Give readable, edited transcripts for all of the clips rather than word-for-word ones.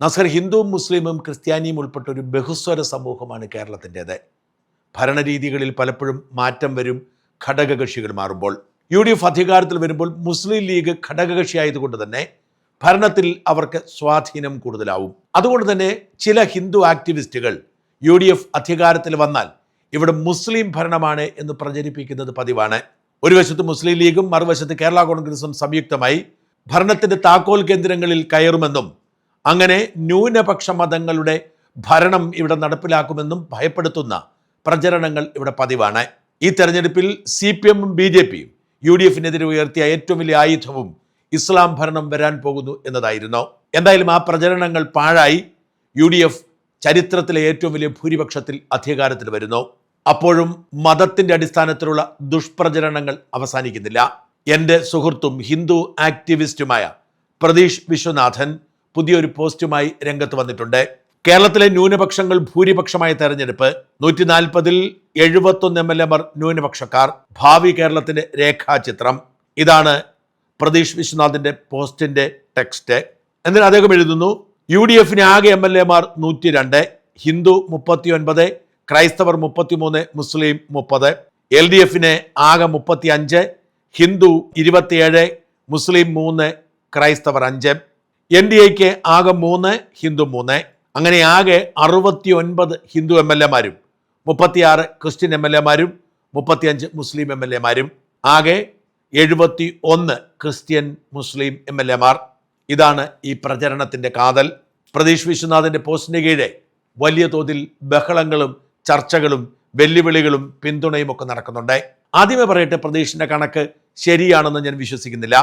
നസ്കർ, ഹിന്ദുവും മുസ്ലിമും ക്രിസ്ത്യാനിയും ഉൾപ്പെട്ട ഒരു ബഹുസ്വര സമൂഹമാണ് കേരളത്തിൻ്റേത്. ഭരണരീതികളിൽ പലപ്പോഴും മാറ്റം വരും ഘടകകക്ഷികൾ മാറുമ്പോൾ. UDF അധികാരത്തിൽ വരുമ്പോൾ മുസ്ലിം ലീഗ് ഘടകകക്ഷിയായതുകൊണ്ട് തന്നെ ഭരണത്തിൽ അവർക്ക് സ്വാധീനം കൂടുതലാവും. അതുകൊണ്ട് തന്നെ ചില ഹിന്ദു ആക്ടിവിസ്റ്റുകൾ UDF അധികാരത്തിൽ വന്നാൽ ഇവിടെ മുസ്ലിം ഭരണമാണ് എന്ന് പ്രചരിപ്പിക്കുന്നത് പതിവാണ്. ഒരു വശത്ത് മുസ്ലിം ലീഗും മറുവശത്ത് കേരള കോൺഗ്രസും സംയുക്തമായി ഭരണത്തിന്റെ താക്കോൽ കേന്ദ്രങ്ങളിൽ കയറുമെന്നും അങ്ങനെ ന്യൂനപക്ഷ മതങ്ങളുടെ ഭരണം ഇവിടെ നടപ്പിലാക്കുമെന്നും ഭയപ്പെടുത്തുന്ന പ്രചരണങ്ങൾ ഇവിടെ പതിവാണ്. ഈ തെരഞ്ഞെടുപ്പിൽ CPM-ഉം BJP-യും UDF-നെതിരെ ഉയർത്തിയ ഏറ്റവും വലിയ ആയുധവും ഇസ്ലാം ഭരണം വരാൻ പോകുന്നു എന്നതായിരുന്നു. എന്തായാലും ആ പ്രചരണങ്ങൾ പാഴായി UDF ചരിത്രത്തിലെ ഏറ്റവും വലിയ ഭൂരിപക്ഷത്തിൽ അധികാരത്തിൽ വരുന്നു. അപ്പോഴും മതത്തിന്റെ അടിസ്ഥാനത്തിലുള്ള ദുഷ്പ്രചരണങ്ങൾ അവസാനിക്കുന്നില്ല. എൻ്റെ സുഹൃത്തും ഹിന്ദു ആക്ടിവിസ്റ്റുമായ പ്രതീഷ് വിശ്വനാഥൻ പുതിയൊരു പോസ്റ്റുമായി രംഗത്ത് വന്നിട്ടുണ്ട്. കേരളത്തിലെ ന്യൂനപക്ഷങ്ങൾ ഭൂരിപക്ഷമായ തെരഞ്ഞെടുപ്പ്, 140-ൽ 71 MLA-മാർ ന്യൂനപക്ഷക്കാർ, ഭാവി കേരളത്തിന്റെ രേഖാചിത്രം. ഇതാണ് പ്രതീഷ് വിശ്വനാഥിന്റെ പോസ്റ്റിന്റെ ടെക്സ്റ്റ്. എന്നാൽ അദ്ദേഹം എഴുതുന്നു, UDF-ന് ആകെ MLA-മാർ 102, ഹിന്ദു 39, ക്രൈസ്തവർ 33, മുസ്ലിം 30. LDF-ന് ആകെ 35, ഹിന്ദു 27, മുസ്ലിം 3, ക്രൈസ്തവർ 5. NDA-ക്ക് ആകെ 3, ഹിന്ദു 3. അങ്ങനെ ആകെ 69 ഹിന്ദു MLA-മാരും 36 ക്രിസ്ത്യൻ MLA-മാരും 35 മുസ്ലിം MLA-മാരും, ആകെ 71 ക്രിസ്ത്യൻ മുസ്ലിം MLA-മാർ. ഇതാണ് ഈ പ്രചരണത്തിന്റെ കാതൽ. പ്രതീഷ് വിശ്വനാഥിന്റെ പോസ്റ്റിന് കീഴെ വലിയ തോതിൽ ബഹളങ്ങളും ചർച്ചകളും വെല്ലുവിളികളും പിന്തുണയും ഒക്കെ നടക്കുന്നുണ്ട്. ആദ്യമേ പറയട്ടെ, പ്രതീഷിന്റെ കണക്ക് ശരിയാണെന്ന് ഞാൻ വിശ്വസിക്കുന്നില്ല.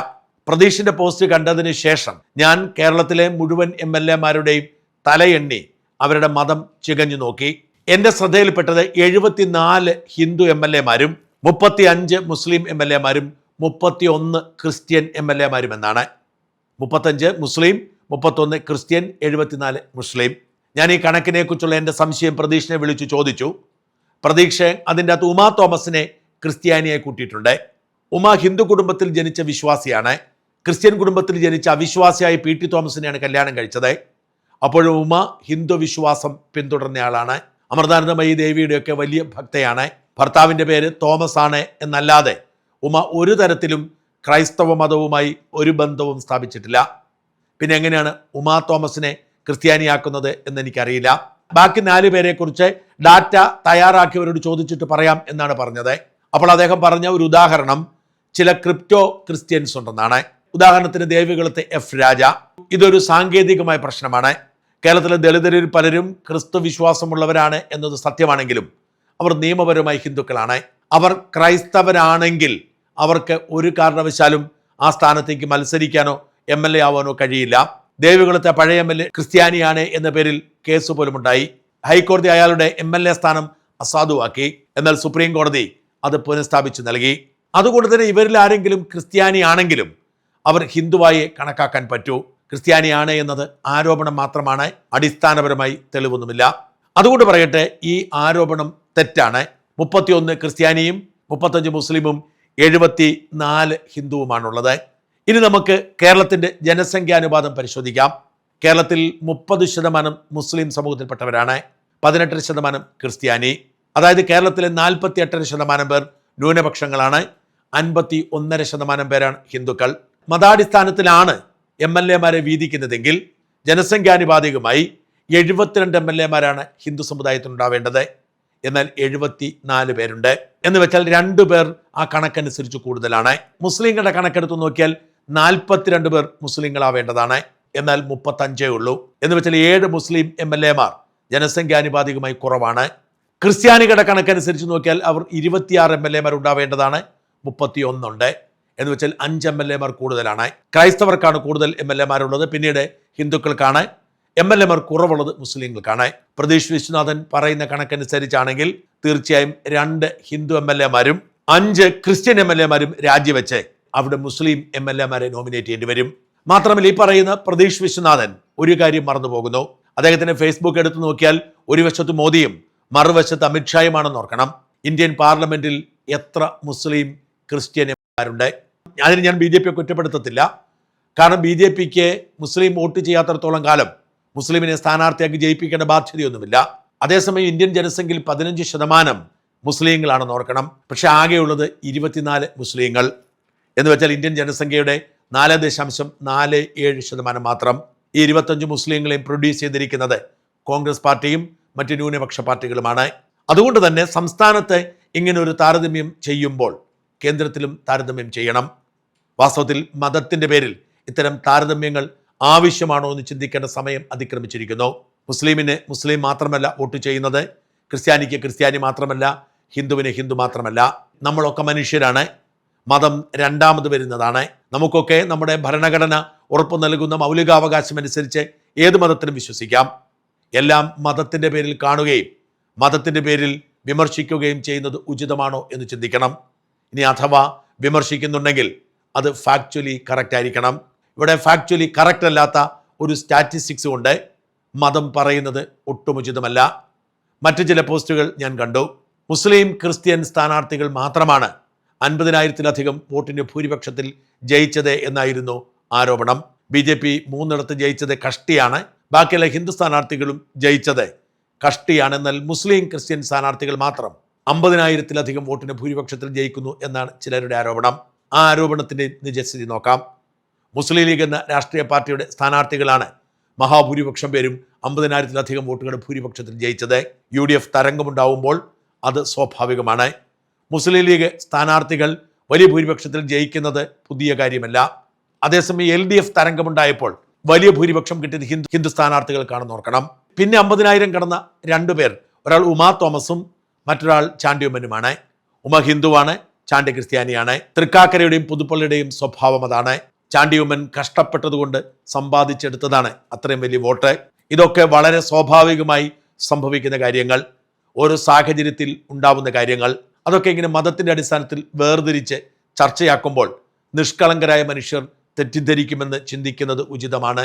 പ്രതീഷിന്റെ പോസ്റ്റ് കണ്ടതിന് ശേഷം ഞാൻ കേരളത്തിലെ മുഴുവൻ MLA-മാരുടെയും തലയെണ്ണി അവരുടെ മതം ചികഞ്ഞു നോക്കി. എൻ്റെ ശ്രദ്ധയിൽപ്പെട്ടത് 74 ഹിന്ദു MLA-മാരും 35 മുസ്ലിം MLA-മാരും 31 ക്രിസ്ത്യൻ MLA-മാരും എന്നാണ്. 35 മുസ്ലിം, 31 ക്രിസ്ത്യൻ, 74 മുസ്ലിം. ഞാൻ ഈ കണക്കിനെ കുറിച്ചുള്ള എൻ്റെ സംശയം പ്രതീഷിനെ വിളിച്ചു ചോദിച്ചു. പ്രതീക്ഷ അതിൻ്റെ അകത്ത് ഉമാ തോമസിനെ ക്രിസ്ത്യാനിയായി കൂട്ടിയിട്ടുണ്ട്. ഉമ ഹിന്ദു കുടുംബത്തിൽ ജനിച്ച വിശ്വാസിയാണ്. ക്രിസ്ത്യൻ കുടുംബത്തിൽ ജനിച്ച അവിശ്വാസിയായ PT തോമസിനെയാണ് കല്യാണം കഴിച്ചത്. അപ്പോഴും ഉമ ഹിന്ദു വിശ്വാസം പിന്തുടർന്നയാളാണ്. അമൃതാനന്ദമയി ദേവിയുടെയൊക്കെ വലിയ ഭക്തയാണ്. ഭർത്താവിൻ്റെ പേര് തോമസ് ആണ് എന്നല്ലാതെ ഉമ ഒരു തരത്തിലും ക്രൈസ്തവ മതവുമായി ഒരു ബന്ധവും സ്ഥാപിച്ചിട്ടില്ല. പിന്നെ എങ്ങനെയാണ് ഉമാ തോമസിനെ ക്രിസ്ത്യാനിയാക്കുന്നത് എന്നെനിക്കറിയില്ല. ബാക്കി 4 പേരെ കുറിച്ച് ഡാറ്റ തയ്യാറാക്കിയവരോട് ചോദിച്ചിട്ട് പറയാം എന്നാണ് പറഞ്ഞത്. അപ്പോൾ അദ്ദേഹം പറഞ്ഞ ഒരു ഉദാഹരണം ചില ക്രിപ്റ്റോ ക്രിസ്ത്യൻസ് ഉണ്ടെന്നാണ്. ഉദാഹരണത്തിന് ദേവികുളത്തെ F രാജ. ഇതൊരു സാങ്കേതികമായ പ്രശ്നമാണ്. കേരളത്തിലെ ദളിതരിൽ പലരും ക്രിസ്തു വിശ്വാസമുള്ളവരാണ് എന്നത് സത്യമാണെങ്കിലും അവർ നിയമപരമായി ഹിന്ദുക്കളാണ്. അവർ ക്രൈസ്തവരാണെങ്കിൽ അവർക്ക് ഒരു കാരണവശാലും ആ സ്ഥാനത്തേക്ക് മത്സരിക്കാനോ MLA ആവാനോ കഴിയില്ല. ദേവികുളത്തെ പഴയ MLA ക്രിസ്ത്യാനിയാണ് എന്ന പേരിൽ കേസ് പോലും ഉണ്ടായി. ഹൈക്കോടതി അയാളുടെ MLA സ്ഥാനം അസാധുവാക്കി. എന്നാൽ സുപ്രീം കോടതി അത് പുനഃസ്ഥാപിച്ചു നൽകി. അതുകൊണ്ട് തന്നെ ഇവരിൽ ആരെങ്കിലും ക്രിസ്ത്യാനിയാണെങ്കിലും അവർ ഹിന്ദുവായി കണക്കാക്കാൻ പറ്റൂ. ക്രിസ്ത്യാനിയാണ് എന്നത് ആരോപണം മാത്രമാണ്, അടിസ്ഥാനപരമായി തെളിവൊന്നുമില്ല. അതുകൊണ്ട് പറയട്ടെ, ഈ ആരോപണം തെറ്റാണ്. 31 ക്രിസ്ത്യാനിയും 35 മുസ്ലിമും 74 ഹിന്ദുവുമാണുള്ളത്. ഇനി നമുക്ക് കേരളത്തിന്റെ ജനസംഖ്യാനുപാതം പരിശോധിക്കാം. കേരളത്തിൽ 30% മുസ്ലിം സമൂഹത്തിൽപ്പെട്ടവരാണ്, 18% ക്രിസ്ത്യാനി. അതായത് കേരളത്തിലെ 48% പേർ ന്യൂനപക്ഷങ്ങളാണ്, 51.5% പേരാണ് ഹിന്ദുക്കൾ. മതാടിസ്ഥാനത്തിലാണ് MLA-മാരെ വീതിക്കുന്നതെങ്കിൽ ജനസംഖ്യാനുപാതികമായി 72 MLA-മാരാണ് ഹിന്ദു സമുദായത്തിനുണ്ടാവേണ്ടത്. എന്നാൽ 74 പേരുണ്ട്. എന്ന് വെച്ചാൽ 2 പേർ ആ കണക്കനുസരിച്ച് കൂടുതലാണ്. മുസ്ലിങ്ങളുടെ കണക്കെടുത്ത് നോക്കിയാൽ 42 പേർ മുസ്ലിങ്ങളാവേണ്ടതാണ്. എന്നാൽ 35 ഉള്ളൂ. എന്ന് വെച്ചാൽ 7 മുസ്ലിം MLA-മാർ ജനസംഖ്യാനുപാതികമായി കുറവാണ്. ക്രിസ്ത്യാനികളുടെ കണക്കനുസരിച്ച് നോക്കിയാൽ അവർ 26 MLA-മാർ ഉണ്ടാവേണ്ടതാണ്, 31 ഉണ്ട്. എന്ന് വെച്ചാൽ 5 MLA-മാർ കൂടുതലാണ്. ക്രൈസ്തവർക്കാണ് കൂടുതൽ MLA-മാരുള്ളത്, പിന്നീട് ഹിന്ദുക്കൾക്കാണ്. MLA-മാർ കുറവുള്ളത് മുസ്ലിങ്ങൾക്കാണ്. പ്രതീഷ് വിശ്വനാഥൻ പറയുന്ന കണക്കനുസരിച്ചാണെങ്കിൽ തീർച്ചയായും 2 ഹിന്ദു MLA-മാരും 5 ക്രിസ്ത്യൻ MLA-മാരും രാജിവെച്ച് അവിടെ മുസ്ലിം MLA-മാരെ നോമിനേറ്റ് ചെയ്യേണ്ടി വരും. മാത്രമല്ല, ഈ പറയുന്ന പ്രതീഷ് വിശ്വനാഥൻ ഒരു കാര്യം മറന്നുപോകുന്നു. അദ്ദേഹത്തിന്റെ ഫേസ്ബുക്ക് എടുത്തു നോക്കിയാൽ ഒരു വശത്ത് മോദിയും മറുവശത്ത് അമിത്ഷായുമാണെന്ന് ഓർക്കണം. ഇന്ത്യൻ പാർലമെന്റിൽ എത്ര മുസ്ലിം ക്രിസ്ത്യൻ MLA-മാരുണ്ട്? അതിന് ഞാൻ BJP കുറ്റപ്പെടുത്തത്തില്ല. കാരണം BJPക്ക് മുസ്ലിം വോട്ട് ചെയ്യാത്തടത്തോളം കാലം മുസ്ലിമിനെ സ്ഥാനാർത്ഥിയാക്കി ജയിപ്പിക്കേണ്ട ബാധ്യതയൊന്നുമില്ല. അതേസമയം ഇന്ത്യൻ ജനസംഖ്യയിൽ 15% മുസ്ലിങ്ങളാണെന്ന് ഓർക്കണം. പക്ഷെ ആകെയുള്ളത് 24 മുസ്ലിങ്ങൾ എന്ന് വെച്ചാൽ ഇന്ത്യൻ ജനസംഖ്യയുടെ 4.47% മാത്രം. ഈ 25 മുസ്ലിങ്ങളെയും പ്രൊഡ്യൂസ് ചെയ്തിരിക്കുന്നത് കോൺഗ്രസ് പാർട്ടിയും മറ്റ് ന്യൂനപക്ഷ പാർട്ടികളുമാണ്. അതുകൊണ്ട് തന്നെ സംസ്ഥാനത്ത് ഇങ്ങനെ ഒരു താരതമ്യം ചെയ്യുമ്പോൾ കേന്ദ്രത്തിലും താരതമ്യം ചെയ്യണം. വാസ്തവത്തിൽ മതത്തിൻ്റെ പേരിൽ ഇത്തരം താരതമ്യങ്ങൾ ആവശ്യമാണോ എന്ന് ചിന്തിക്കേണ്ട സമയം അതിക്രമിച്ചിരിക്കുന്നു. മുസ്ലിമിന് മുസ്ലിം മാത്രമല്ല വോട്ട് ചെയ്യുന്നത്, ക്രിസ്ത്യാനിക്ക് ക്രിസ്ത്യാനി മാത്രമല്ല, ഹിന്ദുവിന് ഹിന്ദു മാത്രമല്ല. നമ്മളൊക്കെ മനുഷ്യരാണ്. മതം രണ്ടാമത് വരുന്നതാണ്. നമുക്കൊക്കെ നമ്മുടെ ഭരണഘടന ഉറപ്പു നൽകുന്ന മൗലികാവകാശം അനുസരിച്ച് ഏത് മതത്തിലും വിശ്വസിക്കാം. എല്ലാം മതത്തിൻ്റെ പേരിൽ കാണുകയും മതത്തിൻ്റെ പേരിൽ വിമർശിക്കുകയും ചെയ്യുന്നത് ഉചിതമാണോ എന്ന് ചിന്തിക്കണം. ഇനി അഥവാ വിമർശിക്കുന്നുണ്ടെങ്കിൽ അത് ഫാക്ച്വലി കറക്റ്റ് ആയിരിക്കണം. ഇവിടെ ഫാക്ച്വലി കറക്റ്റ് അല്ലാത്ത ഒരു സ്റ്റാറ്റിസ്റ്റിക്സ് കൊണ്ട് മതം പറയുന്നത് ഒട്ടും ഉചിതമല്ല. മറ്റു ചില പോസ്റ്റുകൾ ഞാൻ കണ്ടു. മുസ്ലിം ക്രിസ്ത്യൻ സ്ഥാനാർത്ഥികൾ മാത്രമാണ് 50,000-ലധികം വോട്ടിന് ഭൂരിപക്ഷത്തിൽ ജയിച്ചത് എന്നായിരുന്നു ആരോപണം. BJP 3 ജയിച്ചത് കഷ്ടിയാണ്. ബാക്കിയുള്ള ഹിന്ദു സ്ഥാനാർത്ഥികളും ജയിച്ചത് കഷ്ടിയാണ്. എന്നാൽ മുസ്ലിം ക്രിസ്ത്യൻ സ്ഥാനാർത്ഥികൾ മാത്രം 50,000-ലധികം വോട്ടിന് ഭൂരിപക്ഷത്തിൽ ജയിക്കുന്നു എന്നാണ് ചിലരുടെ ആരോപണം. ആ ആരോപണത്തിൻ്റെ നിജസ്ഥിതി നോക്കാം. മുസ്ലിം ലീഗ് എന്ന രാഷ്ട്രീയ പാർട്ടിയുടെ സ്ഥാനാർത്ഥികളാണ് മഹാഭൂരിപക്ഷം പേരും 50,000-ലധികം വോട്ടുകളുടെ ഭൂരിപക്ഷത്തിൽ ജയിച്ചത്. UDF തരംഗമുണ്ടാവുമ്പോൾ അത് സ്വാഭാവികമാണ്. മുസ്ലിം ലീഗ് സ്ഥാനാർത്ഥികൾ വലിയ ഭൂരിപക്ഷത്തിൽ ജയിക്കുന്നത് പുതിയ കാര്യമല്ല. അതേസമയം LDF തരംഗമുണ്ടായപ്പോൾ വലിയ ഭൂരിപക്ഷം കിട്ടിയത് ഹിന്ദു സ്ഥാനാർത്ഥികൾക്കാണെന്ന് ഓർക്കണം. പിന്നെ 50,000 കടന്ന 2 പേർ, ഒരാൾ ഉമാ തോമസും മറ്റൊരാൾ ചാണ്ടി ഉമ്മനുമാണ്. ഉമ ഹിന്ദുവാണ്, ചാണ്ടി ക്രിസ്ത്യാനിയാണ്. തൃക്കാക്കരയുടെയും പുതുപ്പള്ളിയുടെയും സ്വഭാവം അതാണ്. ചാണ്ടി ഉമ്മൻ കഷ്ടപ്പെട്ടതുകൊണ്ട് സമ്പാദിച്ചെടുത്തതാണ് അത്രയും വലിയ വോട്ട്. ഇതൊക്കെ വളരെ സ്വാഭാവികമായി സംഭവിക്കുന്ന കാര്യങ്ങൾ, ഓരോ സാഹചര്യത്തിൽ ഉണ്ടാവുന്ന കാര്യങ്ങൾ. അതൊക്കെ ഇങ്ങനെ മതത്തിൻ്റെ അടിസ്ഥാനത്തിൽ വേർതിരിച്ച് ചർച്ചയാക്കുമ്പോൾ നിഷ്കളങ്കരായ മനുഷ്യർ തെറ്റിദ്ധരിക്കുമെന്ന് ചിന്തിക്കുന്നത് ഉചിതമാണ്.